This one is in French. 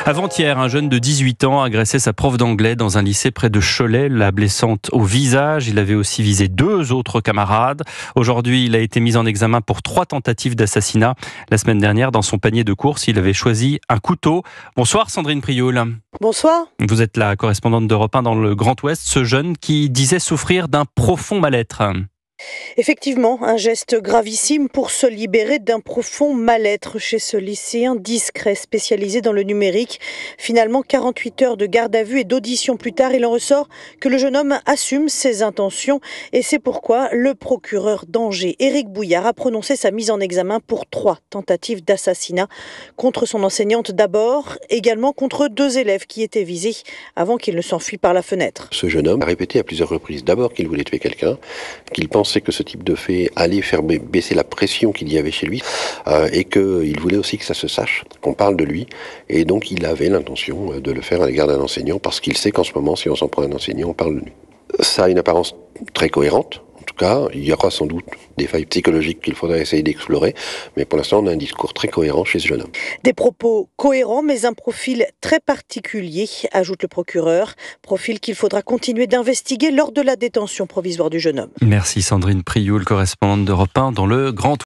Avant-hier, un jeune de 18 ans a agressé sa prof d'anglais dans un lycée près de Cholet, la blessante au visage. Il avait aussi visé 2 autres camarades. Aujourd'hui, il a été mis en examen pour 3 tentatives d'assassinat. La semaine dernière, dans son panier de courses, il avait choisi un couteau. Bonsoir Sandrine Prioul. Bonsoir. Vous êtes la correspondante d'Europe 1 dans le Grand Ouest. Ce jeune qui disait souffrir d'un profond mal-être. Effectivement, un geste gravissime pour se libérer d'un profond mal-être chez ce lycéen discret spécialisé dans le numérique. Finalement, 48 heures de garde à vue et d'audition plus tard, il en ressort que le jeune homme assume ses intentions et c'est pourquoi le procureur d'Angers, Éric Bouillard, a prononcé sa mise en examen pour 3 tentatives d'assassinat contre son enseignante d'abord, également contre 2 élèves qui étaient visés avant qu'il ne s'enfuient par la fenêtre. Ce jeune homme a répété à plusieurs reprises d'abord qu'il voulait tuer quelqu'un, qu'il pensait que ce type de fait allait faire baisser la pression qu'il y avait chez lui et qu'il voulait aussi que ça se sache, qu'on parle de lui, et donc il avait l'intention de le faire à l'égard d'un enseignant parce qu'il sait qu'en ce moment, si on s'en prend à un enseignant, on parle de lui. Ça a une apparence très cohérente. En tout cas, il y aura sans doute des failles psychologiques qu'il faudra essayer d'explorer, mais pour l'instant, on a un discours très cohérent chez ce jeune homme. Des propos cohérents, mais un profil très particulier, ajoute le procureur. Profil qu'il faudra continuer d'investiguer lors de la détention provisoire du jeune homme. Merci Sandrine Prioul, correspondante d'Europe 1 dans le Grand Ouest.